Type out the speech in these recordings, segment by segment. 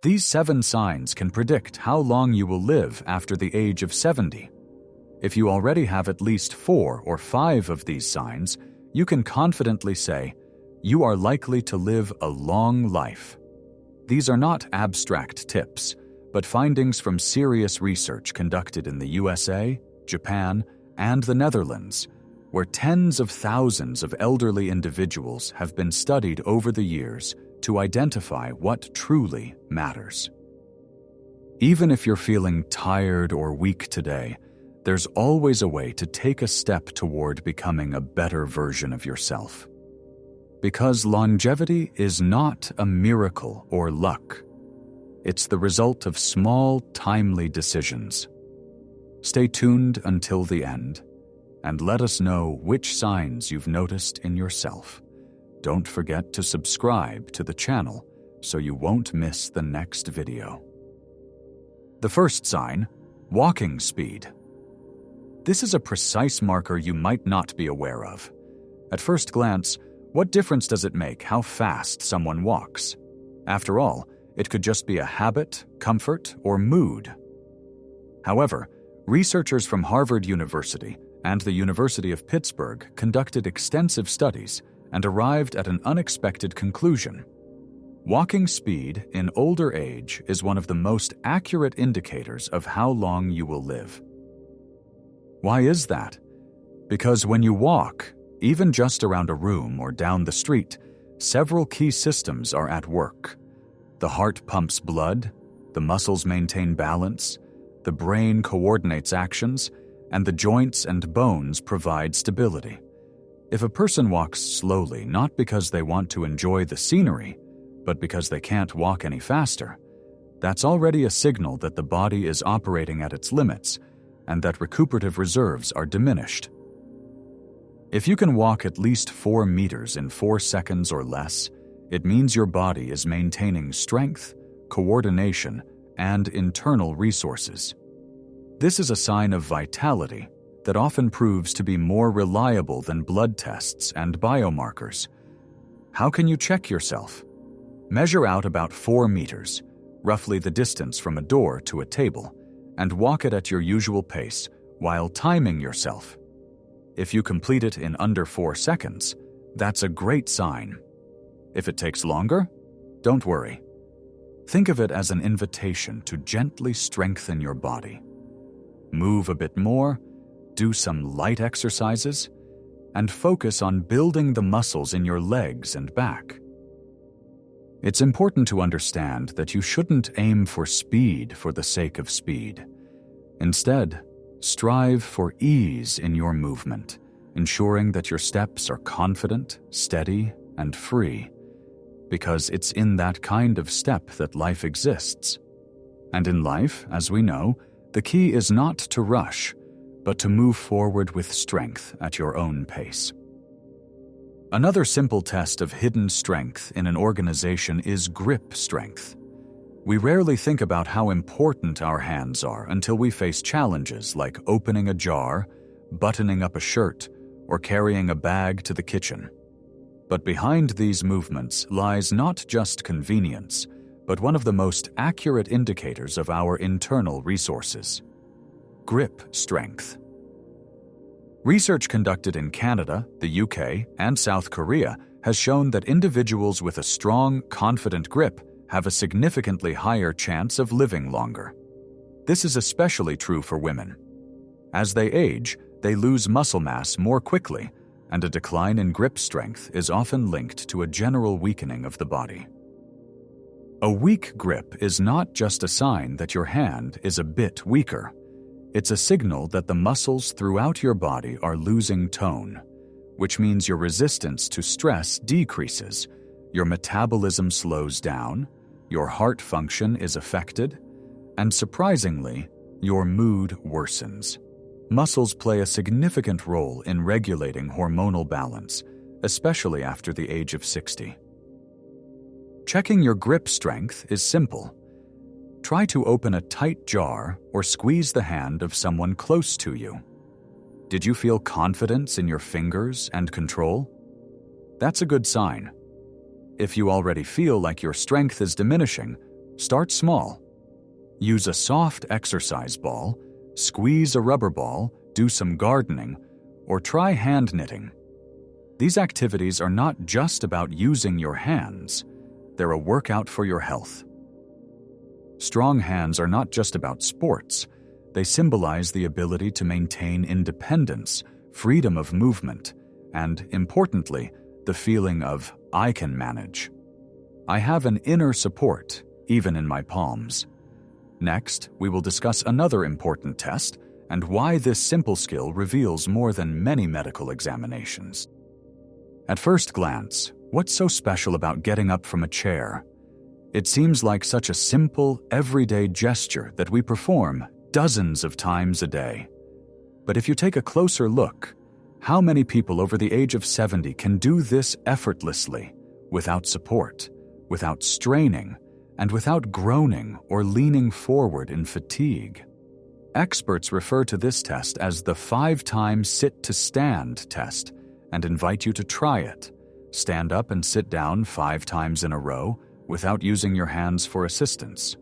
These 7 signs can predict how long you will live after the age of 70. If you already have at least 4 or 5 of these signs, you can confidently say, you are likely to live a long life. These are not abstract tips, but findings from serious research conducted in the USA, Japan, and the Netherlands, where tens of thousands of elderly individuals have been studied over the years to identify what truly matters. Even if you're feeling tired or weak today, there's always a way to take a step toward becoming a better version of yourself. Because longevity is not a miracle or luck. It's the result of small, timely decisions. Stay tuned until the end, and let us know which signs you've noticed in yourself. Don't forget to subscribe to the channel so you won't miss the next video. The first sign, walking speed. This is a precise marker you might not be aware of. At first glance, what difference does it make how fast someone walks? After all, it could just be a habit, comfort, or mood. However, researchers from Harvard University and the University of Pittsburgh conducted extensive studies and arrived at an unexpected conclusion. Walking speed in older age is one of the most accurate indicators of how long you will live. Why is that? Because when you walk, even just around a room or down the street, several key systems are at work. The heart pumps blood, the muscles maintain balance, the brain coordinates actions, and the joints and bones provide stability. If a person walks slowly not because they want to enjoy the scenery, but because they can't walk any faster, that's already a signal that the body is operating at its limits and that recuperative reserves are diminished. If you can walk at least 4 meters in 4 seconds or less, it means your body is maintaining strength, coordination, and internal resources. This is a sign of vitality that often proves to be more reliable than blood tests and biomarkers. How can you check yourself? Measure out about 4 meters, roughly the distance from a door to a table, and walk it at your usual pace while timing yourself. If you complete it in under 4 seconds, that's a great sign. If it takes longer, don't worry. Think of it as an invitation to gently strengthen your body. Move a bit more, do some light exercises, and focus on building the muscles in your legs and back. It's important to understand that you shouldn't aim for speed for the sake of speed. Instead, strive for ease in your movement, ensuring that your steps are confident, steady, and free, because it's in that kind of step that life exists. And in life, as we know, the key is not to rush, but to move forward with strength at your own pace. Another simple test of hidden strength in an organization is grip strength. We rarely think about how important our hands are until we face challenges like opening a jar, buttoning up a shirt, or carrying a bag to the kitchen. But behind these movements lies not just convenience, but one of the most accurate indicators of our internal resources: grip strength. Research conducted in Canada, the UK, and South Korea has shown that individuals with a strong, confident grip have a significantly higher chance of living longer. This is especially true for women. As they age, they lose muscle mass more quickly, and a decline in grip strength is often linked to a general weakening of the body. A weak grip is not just a sign that your hand is a bit weaker. It's a signal that the muscles throughout your body are losing tone, which means your resistance to stress decreases, your metabolism slows down, your heart function is affected, and surprisingly, your mood worsens. Muscles play a significant role in regulating hormonal balance, especially after the age of 60. Checking your grip strength is simple. Try to open a tight jar or squeeze the hand of someone close to you. Did you feel confidence in your fingers and control? That's a good sign. If you already feel like your strength is diminishing, Start small. Use a soft exercise ball, squeeze a rubber ball, do some gardening, or try hand knitting. These activities are not just about using your hands, they're a workout for your health. Strong hands are not just about sports, they symbolize the ability to maintain independence, freedom of movement, and, importantly, the feeling of, I can manage. I have an inner support, even in my palms. Next, we will discuss another important test and why this simple skill reveals more than many medical examinations. At first glance, what's so special about getting up from a chair? It seems like such a simple, everyday gesture that we perform dozens of times a day. But if you take a closer look, how many people over the age of 70 can do this effortlessly, without support, without straining, and without groaning or leaning forward in fatigue? Experts refer to this test as the 5-time sit-to-stand test and invite you to try it. Stand up and sit down 5 times in a row without using your hands for assistance.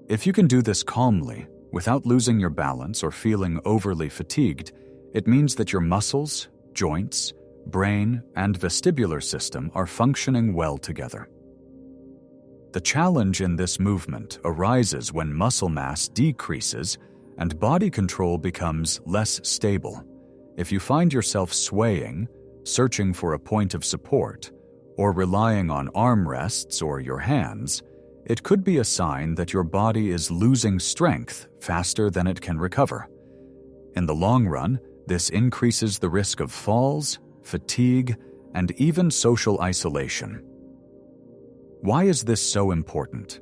If you can do this calmly, without losing your balance or feeling overly fatigued, it means that your muscles, joints, brain, and vestibular system are functioning well together. The challenge in this movement arises when muscle mass decreases and body control becomes less stable. If you find yourself swaying, searching for a point of support, or relying on armrests or your hands, it could be a sign that your body is losing strength faster than it can recover. In the long run, this increases the risk of falls, fatigue, and even social isolation. Why is this so important?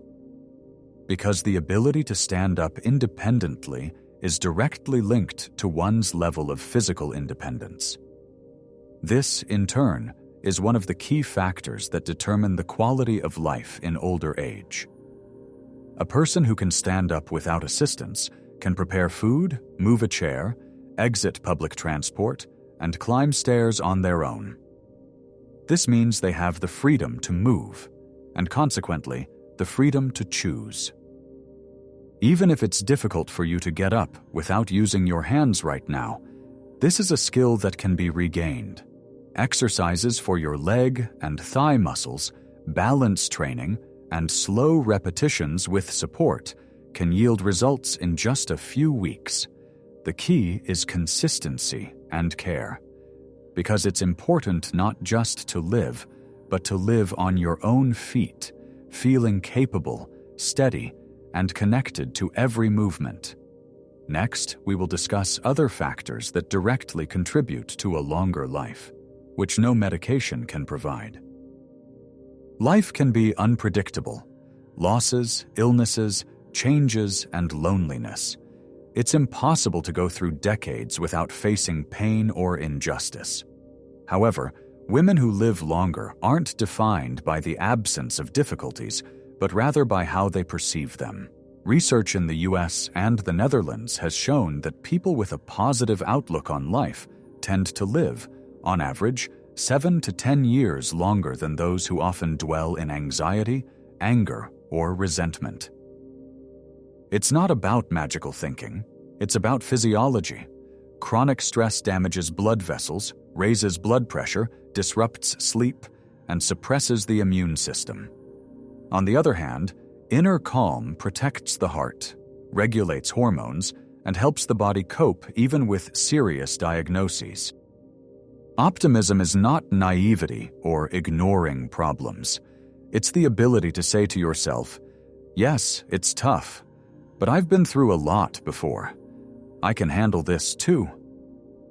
Because the ability to stand up independently is directly linked to one's level of physical independence. This, in turn, is one of the key factors that determine the quality of life in older age. A person who can stand up without assistance can prepare food, move a chair, exit public transport, and climb stairs on their own. This means they have the freedom to move, and consequently, the freedom to choose. Even if it's difficult for you to get up without using your hands right now, this is a skill that can be regained. Exercises for your leg and thigh muscles, balance training, and slow repetitions with support can yield results in just a few weeks. The key is consistency and care, because it's important not just to live, but to live on your own feet, feeling capable, steady, and connected to every movement. Next, we will discuss other factors that directly contribute to a longer life, which no medication can provide. Life can be unpredictable. Losses, illnesses, changes, and loneliness. It's impossible to go through decades without facing pain or injustice. However, women who live longer aren't defined by the absence of difficulties, but rather by how they perceive them. Research in the US and the Netherlands has shown that people with a positive outlook on life tend to live, on average, 7 to 10 years longer than those who often dwell in anxiety, anger, or resentment. It's not about magical thinking, it's about physiology. Chronic stress damages blood vessels, raises blood pressure, disrupts sleep, and suppresses the immune system. On the other hand, inner calm protects the heart, regulates hormones, and helps the body cope even with serious diagnoses. Optimism is not naivety or ignoring problems. It's the ability to say to yourself, yes, it's tough, but I've been through a lot before. I can handle this too.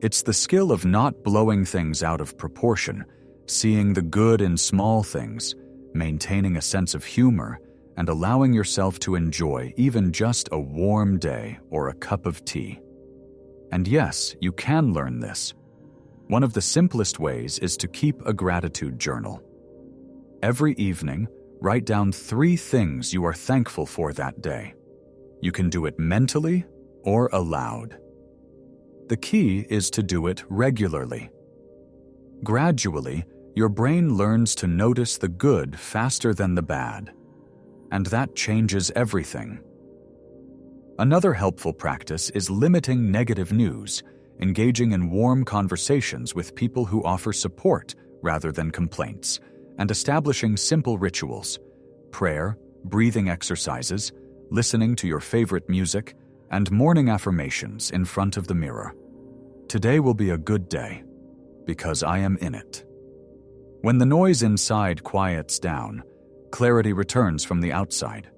It's the skill of not blowing things out of proportion, seeing the good in small things, maintaining a sense of humor, and allowing yourself to enjoy even just a warm day or a cup of tea. And yes, you can learn this. One of the simplest ways is to keep a gratitude journal. Every evening, write down 3 things you are thankful for that day. You can do it mentally or aloud. The key is to do it regularly. Gradually, your brain learns to notice the good faster than the bad. and that changes everything. Another helpful practice is limiting negative news, engaging in warm conversations with people who offer support rather than complaints, and establishing simple rituals: prayer, breathing exercises, listening to your favorite music, and morning affirmations in front of the mirror. Today will be a good day, because I am in it. When the noise inside quiets down, clarity returns from the outside.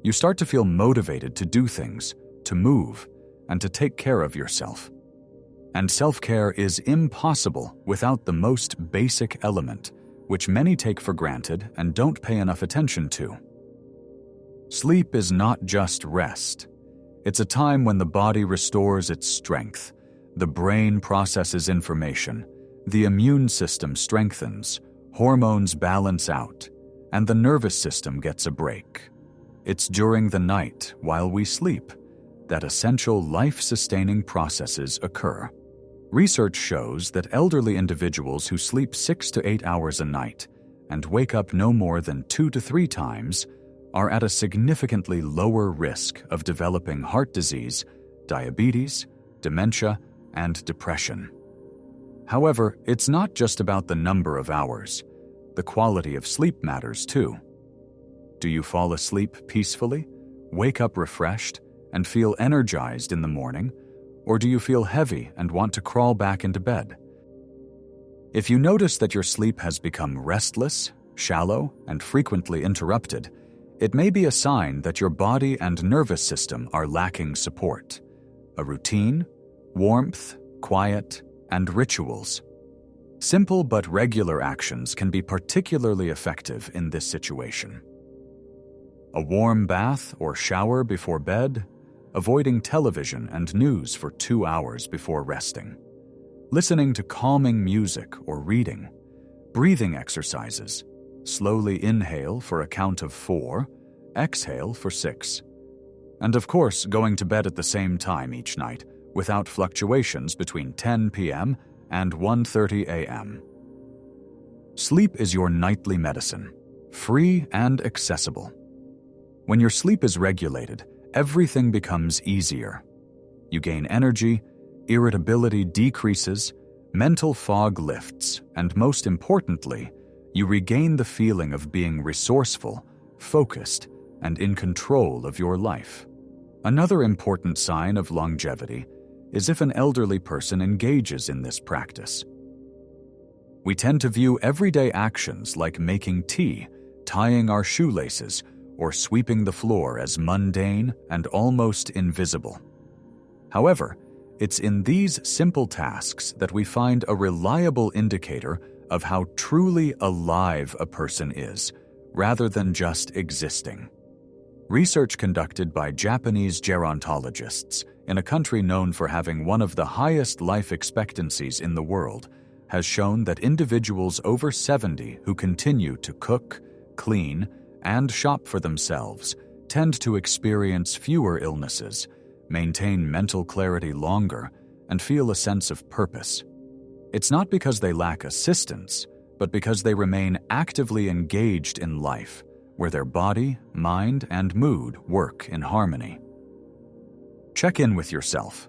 You start to feel motivated to do things, to move, and to take care of yourself. And self-care is impossible without the most basic element, which many take for granted and don't pay enough attention to. Sleep is not just rest. It's a time when the body restores its strength, the brain processes information, the immune system strengthens, hormones balance out, and the nervous system gets a break. It's during the night, while we sleep, that essential life-sustaining processes occur. Research shows that elderly individuals who sleep 6 to 8 hours a night and wake up no more than 2 to 3 times are at a significantly lower risk of developing heart disease, diabetes, dementia, and depression. However, it's not just about the number of hours. The quality of sleep matters too. Do you fall asleep peacefully, wake up refreshed, and feel energized in the morning, or do you feel heavy and want to crawl back into bed? If you notice that your sleep has become restless, shallow, and frequently interrupted, it may be a sign that your body and nervous system are lacking support. A routine, warmth, quiet, and rituals. Simple but regular actions can be particularly effective in this situation. A warm bath or shower before bed, avoiding television and news for 2 hours before resting, listening to calming music or reading, breathing exercises, slowly inhale for a count of 4, exhale for 6, and of course going to bed at the same time each night without fluctuations between 10 p.m. and 1:30 a.m. Sleep is your nightly medicine, free and accessible. When your sleep is regulated, everything becomes easier. You gain energy, irritability decreases, mental fog lifts, and most importantly, you regain the feeling of being resourceful, focused, and in control of your life. Another important sign of longevity is if an elderly person engages in this practice. We tend to view everyday actions like making tea, tying our shoelaces, or sweeping the floor as mundane and almost invisible. However, it's in these simple tasks that we find a reliable indicator of how truly alive a person is, rather than just existing. Research conducted by Japanese gerontologists in a country known for having one of the highest life expectancies in the world has shown that individuals over 70 who continue to cook, clean, and shop for themselves tend to experience fewer illnesses, maintain mental clarity longer, and feel a sense of purpose. It's not because they lack assistance, but because they remain actively engaged in life, where their body, mind, and mood work in harmony. Check in with yourself.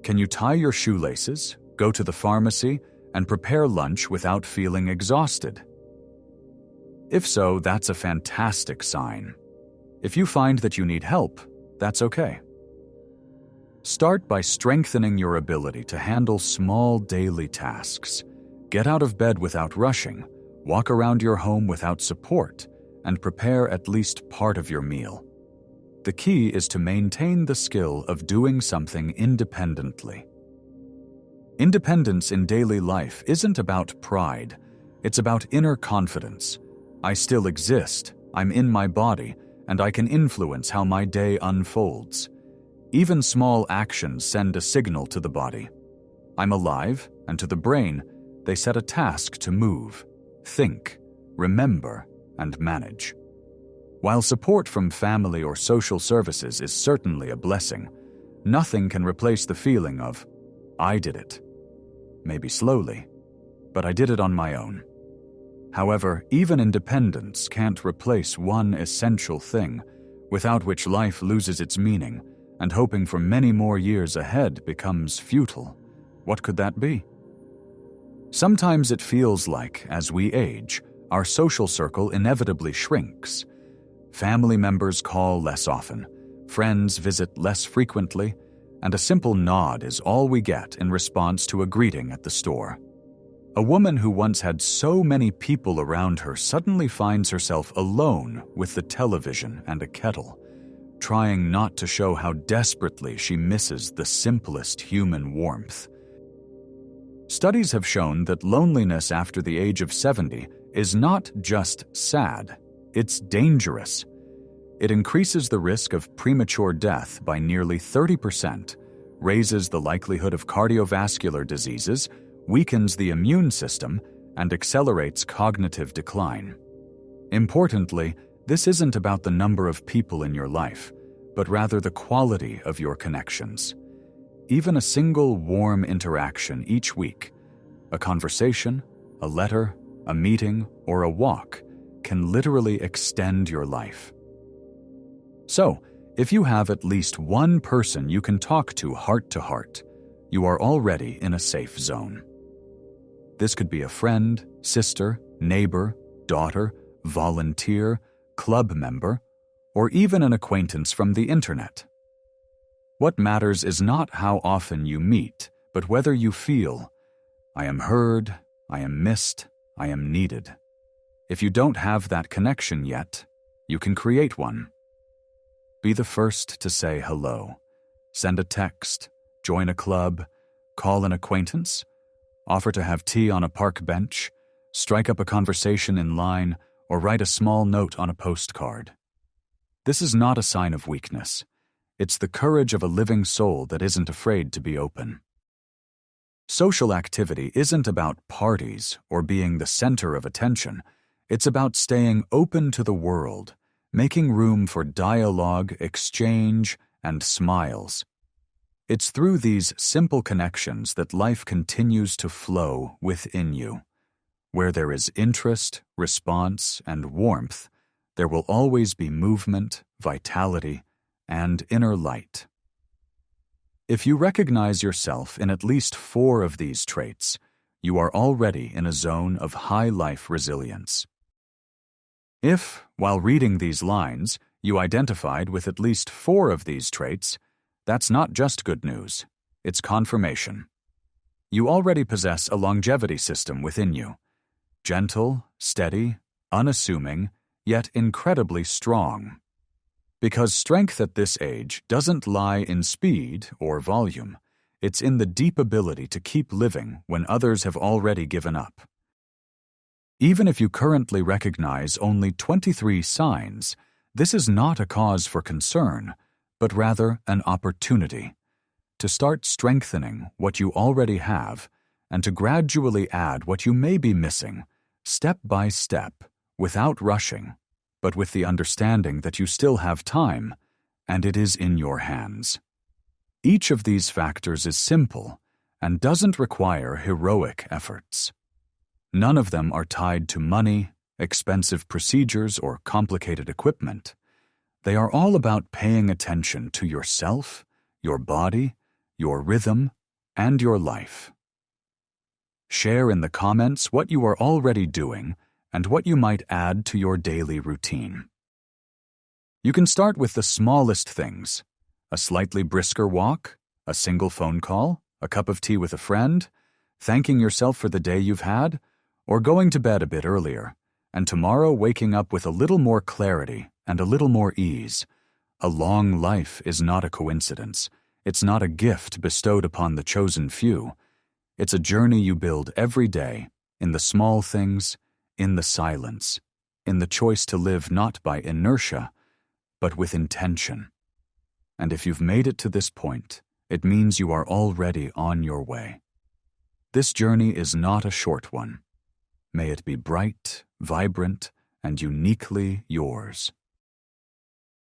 Can you tie your shoelaces, go to the pharmacy, and prepare lunch without feeling exhausted? If so, that's a fantastic sign. If you find that you need help, that's okay. Start by strengthening your ability to handle small daily tasks. Get out of bed without rushing, walk around your home without support, and prepare at least part of your meal. The key is to maintain the skill of doing something independently. Independence in daily life isn't about pride, it's about inner confidence. I still exist, I'm in my body, and I can influence how my day unfolds. Even small actions send a signal to the body. I'm alive, and to the brain, they set a task to move, think, remember, and manage. While support from family or social services is certainly a blessing, nothing can replace the feeling of, I did it. Maybe slowly, but I did it on my own. However, even independence can't replace one essential thing, without which life loses its meaning, and hoping for many more years ahead becomes futile. What could that be? Sometimes it feels like, as we age, our social circle inevitably shrinks. Family members call less often, friends visit less frequently, and a simple nod is all we get in response to a greeting at the store. A woman who once had so many people around her suddenly finds herself alone with the television and a kettle, trying not to show how desperately she misses the simplest human warmth. Studies have shown that loneliness after the age of 70 is not just sad, it's dangerous. It increases the risk of premature death by nearly 30%, raises the likelihood of cardiovascular diseases, weakens the immune system, and accelerates cognitive decline. Importantly, this isn't about the number of people in your life, but rather the quality of your connections. Even a single warm interaction each week, a conversation, a letter, a meeting, or a walk, can literally extend your life. So, if you have at least one person you can talk to heart, you are already in a safe zone. This could be a friend, sister, neighbor, daughter, volunteer, club member, or even an acquaintance from the internet. What matters is not how often you meet, but whether you feel, I am heard, I am missed, I am needed. If you don't have that connection yet, you can create one. Be the first to say hello. Send a text, join a club, call an acquaintance, offer to have tea on a park bench, strike up a conversation in line, or write a small note on a postcard. This is not a sign of weakness. It's the courage of a living soul that isn't afraid to be open. Social activity isn't about parties or being the center of attention. It's about staying open to the world, making room for dialogue, exchange, and smiles. It's through these simple connections that life continues to flow within you. Where there is interest, response, and warmth, there will always be movement, vitality, and inner light. If you recognize yourself in at least 4 of these traits, you are already in a zone of high life resilience. If, while reading these lines, you identified with at least 4 of these traits, that's not just good news, it's confirmation. You already possess a longevity system within you. Gentle, steady, unassuming, yet incredibly strong. Because strength at this age doesn't lie in speed or volume, it's in the deep ability to keep living when others have already given up. Even if you currently recognize only 23 signs, this is not a cause for concern, but rather an opportunity to start strengthening what you already have and to gradually add what you may be missing, step by step, without rushing, but with the understanding that you still have time, and it is in your hands. Each of these factors is simple and doesn't require heroic efforts. None of them are tied to money, expensive procedures, or complicated equipment. They are all about paying attention to yourself, your body, your rhythm, and your life. Share in the comments what you are already doing and what you might add to your daily routine. You can start with the smallest things: a slightly brisker walk, a single phone call, a cup of tea with a friend, thanking yourself for the day you've had, or going to bed a bit earlier, and tomorrow waking up with a little more clarity and a little more ease. A long life is not a coincidence. It's not a gift bestowed upon the chosen few. It's a journey you build every day, in the small things, in the silence, in the choice to live not by inertia, but with intention. And if you've made it to this point, it means you are already on your way. This journey is not a short one. May it be bright, vibrant, and uniquely yours.